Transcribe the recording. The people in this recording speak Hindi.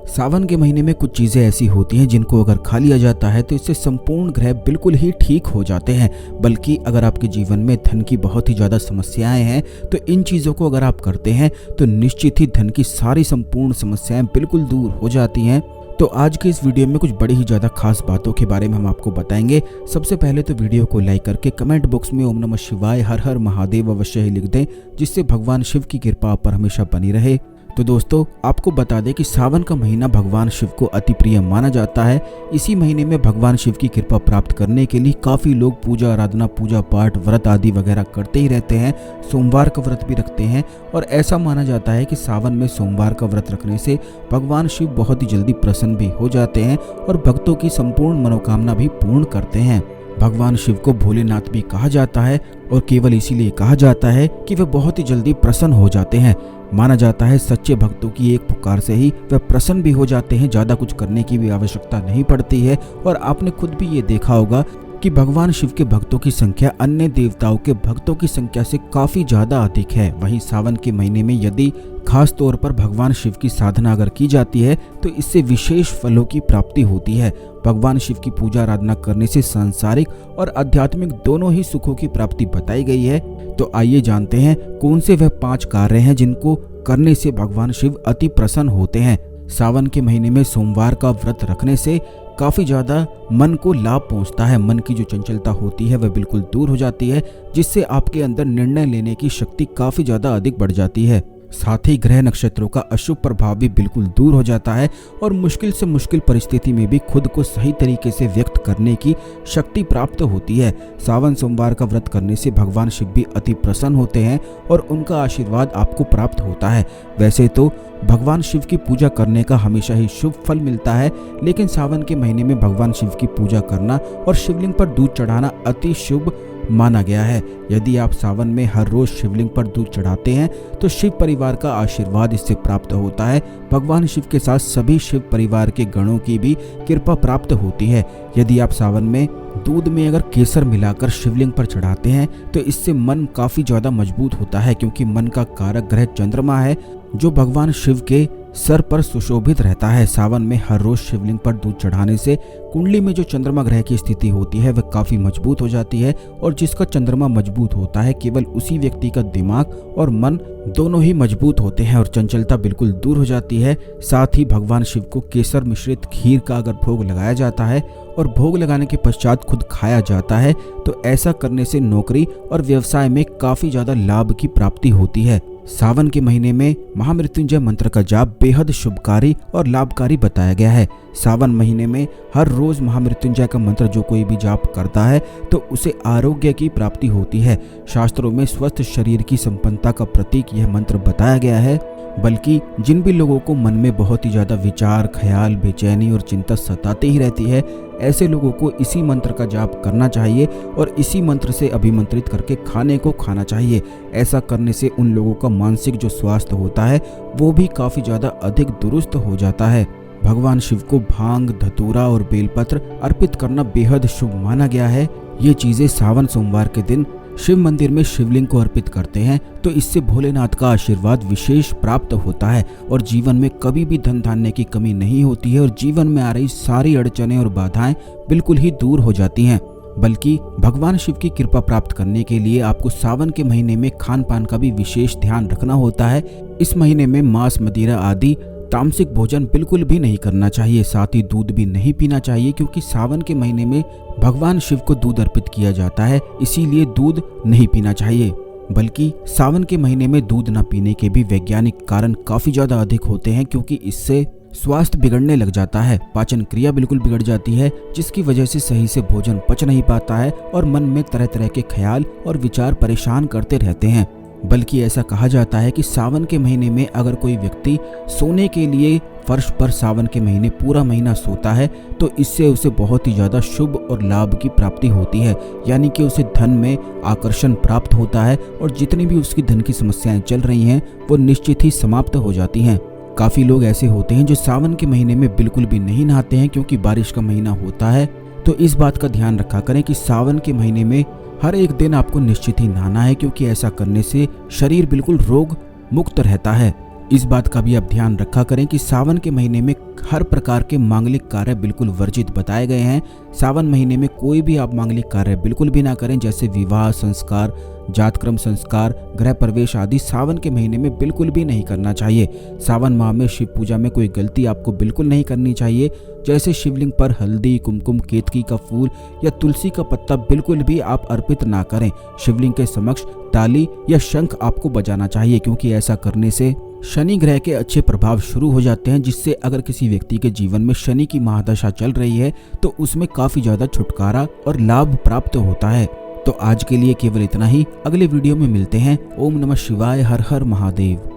सावन के महीने में कुछ चीज़ें ऐसी होती हैं जिनको अगर खा लिया जाता है तो इससे संपूर्ण ग्रह बिल्कुल ही ठीक हो जाते हैं। बल्कि अगर आपके जीवन में धन की बहुत ही ज़्यादा समस्याएं हैं तो इन चीज़ों को अगर आप करते हैं तो निश्चित ही धन की सारी संपूर्ण समस्याएं बिल्कुल दूर हो जाती हैं। तो आज के इस वीडियो में कुछ बड़ी ही ज़्यादा खास बातों के बारे में हम आपको बताएंगे। सबसे पहले तो वीडियो को लाइक करके कमेंट बॉक्स में ओम नमः शिवाय हर हर महादेव अवश्य ही लिख दें, जिससे भगवान शिव की कृपा आप पर हमेशा बनी रहे। तो दोस्तों आपको बता दें कि सावन का महीना भगवान शिव को अति प्रिय माना जाता है। इसी महीने में भगवान शिव की कृपा प्राप्त करने के लिए काफ़ी लोग पूजा आराधना, पूजा पाठ, व्रत आदि वगैरह करते ही रहते हैं। सोमवार का व्रत भी रखते हैं और ऐसा माना जाता है कि सावन में सोमवार का व्रत रखने से भगवान शिव बहुत ही जल्दी प्रसन्न भी हो जाते हैं और भक्तों की संपूर्ण मनोकामना भी पूर्ण करते हैं। भगवान शिव को भोलेनाथ भी कहा जाता है और केवल इसीलिए कहा जाता है कि वे बहुत ही जल्दी प्रसन्न हो जाते हैं। माना जाता है सच्चे भक्तों की एक पुकार से ही वे प्रसन्न भी हो जाते हैं, ज़्यादा कुछ करने की भी आवश्यकता नहीं पड़ती है। और आपने खुद भी ये देखा होगा कि भगवान शिव के भक्तों की संख्या अन्य देवताओं के भक्तों की संख्या से काफ़ी ज़्यादा अधिक है। वहीं सावन के महीने में यदि खास तौर पर भगवान शिव की साधना अगर की जाती है तो इससे विशेष फलों की प्राप्ति होती है। भगवान शिव की पूजा आराधना करने से सांसारिक और आध्यात्मिक दोनों ही सुखों की प्राप्ति बताई गई है। तो आइए जानते हैं कौन से वह 5 कार्य हैं जिनको करने से भगवान शिव अति प्रसन्न होते हैं। सावन के महीने में सोमवार का व्रत रखने से काफ़ी ज़्यादा मन को लाभ पहुंचता है। मन की जो चंचलता होती है वह बिल्कुल दूर हो जाती है, जिससे आपके अंदर निर्णय लेने की शक्ति काफ़ी ज़्यादा अधिक बढ़ जाती है। साथ ही ग्रह नक्षत्रों का अशुभ प्रभाव भी बिल्कुल दूर हो जाता है और मुश्किल से मुश्किल परिस्थिति में भी खुद को सही तरीके से व्यक्त करने की शक्ति प्राप्त होती है। सावन सोमवार का व्रत करने से भगवान शिव भी अति प्रसन्न होते हैं और उनका आशीर्वाद आपको प्राप्त होता है। वैसे तो भगवान शिव की पूजा करने का हमेशा ही शुभ फल मिलता है, लेकिन सावन के महीने में भगवान शिव की पूजा करना और शिवलिंग पर दूध चढ़ाना अति शुभ माना गया है। यदि आप सावन में हर रोज शिवलिंग पर दूध चढ़ाते हैं तो शिव परिवार का आशीर्वाद इससे प्राप्त होता है। भगवान शिव के साथ सभी शिव परिवार के गणों की भी कृपा प्राप्त होती है। यदि आप सावन में दूध में अगर केसर मिलाकर शिवलिंग पर चढ़ाते हैं तो इससे मन काफ़ी ज़्यादा मजबूत होता है, क्योंकि मन का कारक ग्रह चंद्रमा है जो भगवान शिव के सर पर सुशोभित रहता है। सावन में हर रोज शिवलिंग पर दूध चढ़ाने से कुंडली में जो चंद्रमा ग्रह की स्थिति होती है वह काफ़ी मजबूत हो जाती है और जिसका चंद्रमा मजबूत होता है केवल उसी व्यक्ति का दिमाग और मन दोनों ही मजबूत होते हैं और चंचलता बिल्कुल दूर हो जाती है। साथ ही भगवान शिव को केसर मिश्रित खीर का अगर भोग लगाया जाता है और भोग लगाने के पश्चात खुद खाया जाता है तो ऐसा करने से नौकरी और व्यवसाय में काफ़ी ज़्यादा लाभ की प्राप्ति होती है। सावन के महीने में महामृत्युंजय मंत्र का जाप बेहद शुभकारी और लाभकारी बताया गया है। सावन महीने में हर रोज महामृत्युंजय का मंत्र जो कोई भी जाप करता है तो उसे आरोग्य की प्राप्ति होती है। शास्त्रों में स्वस्थ शरीर की संपन्नता का प्रतीक यह मंत्र बताया गया है। बल्कि जिन भी लोगों को मन में बहुत ही ज़्यादा विचार, ख्याल, बेचैनी और चिंता सताती ही रहती है, ऐसे लोगों को इसी मंत्र का जाप करना चाहिए और इसी मंत्र से अभिमंत्रित करके खाने को खाना चाहिए। ऐसा करने से उन लोगों का मानसिक जो स्वास्थ्य होता है वो भी काफ़ी ज़्यादा अधिक दुरुस्त हो जाता है। भगवान शिव को भांग, धतूरा और बेलपत्र अर्पित करना बेहद शुभ माना गया है। ये चीज़ें सावन सोमवार के दिन शिव मंदिर में शिवलिंग को अर्पित करते हैं तो इससे भोलेनाथ का आशीर्वाद विशेष प्राप्त होता है और जीवन में कभी भी धन धान्य की कमी नहीं होती है और जीवन में आ रही सारी अड़चनें और बाधाएं बिल्कुल ही दूर हो जाती हैं। बल्कि भगवान शिव की कृपा प्राप्त करने के लिए आपको सावन के महीने में खान पान का भी विशेष ध्यान रखना होता है। इस महीने में मांस, मदिरा आदि तामसिक भोजन बिल्कुल भी नहीं करना चाहिए। साथ ही दूध भी नहीं पीना चाहिए, क्योंकि सावन के महीने में भगवान शिव को दूध अर्पित किया जाता है, इसीलिए दूध नहीं पीना चाहिए। बल्कि सावन के महीने में दूध न पीने के भी वैज्ञानिक कारण काफ़ी ज़्यादा अधिक होते हैं, क्योंकि इससे स्वास्थ्य बिगड़ने लग जाता है, पाचन क्रिया बिल्कुल बिगड़ जाती है, जिसकी वजह से सही से भोजन पच नहीं पाता है और मन में तरह तरह के ख्याल और विचार परेशान करते रहते हैं। बल्कि ऐसा कहा जाता है कि सावन के महीने में अगर कोई व्यक्ति सोने के लिए फर्श पर सावन के महीने पूरा महीना सोता है तो इससे उसे बहुत ही ज़्यादा शुभ और लाभ की प्राप्ति होती है। यानी कि उसे धन में आकर्षण प्राप्त होता है और जितनी भी उसकी धन की समस्याएं चल रही हैं वो निश्चित ही समाप्त हो जाती हैं। काफ़ी लोग ऐसे होते हैं जो सावन के महीने में बिल्कुल भी नहीं नहाते हैं, क्योंकि बारिश का महीना होता है। तो इस बात का ध्यान रखा करें कि सावन के महीने में हर एक दिन आपको निश्चित ही नहाना है, क्योंकि ऐसा करने से शरीर बिल्कुल रोग मुक्त रहता है। इस बात का भी आप ध्यान रखा करें कि सावन के महीने में हर प्रकार के मांगलिक कार्य बिल्कुल वर्जित बताए गए हैं। सावन महीने में कोई भी आप मांगलिक कार्य बिल्कुल भी ना करें, जैसे विवाह संस्कार, जातक्रम संस्कार, गृह प्रवेश आदि सावन के महीने में बिल्कुल भी नहीं करना चाहिए। सावन माह में शिव पूजा में कोई गलती आपको बिल्कुल नहीं करनी चाहिए, जैसे शिवलिंग पर हल्दी, कुमकुम, केतकी का फूल या तुलसी का पत्ता बिल्कुल भी आप अर्पित ना करें। शिवलिंग के समक्ष ताली या शंख आपको बजाना चाहिए, क्योंकि ऐसा करने से शनि ग्रह के अच्छे प्रभाव शुरू हो जाते हैं, जिससे अगर किसी व्यक्ति के जीवन में शनि की महादशा चल रही है तो उसमें काफी ज्यादा छुटकारा और लाभ प्राप्त होता है। तो आज के लिए केवल इतना ही। अगले वीडियो में मिलते हैं। ओम नमः शिवाय। हर हर महादेव।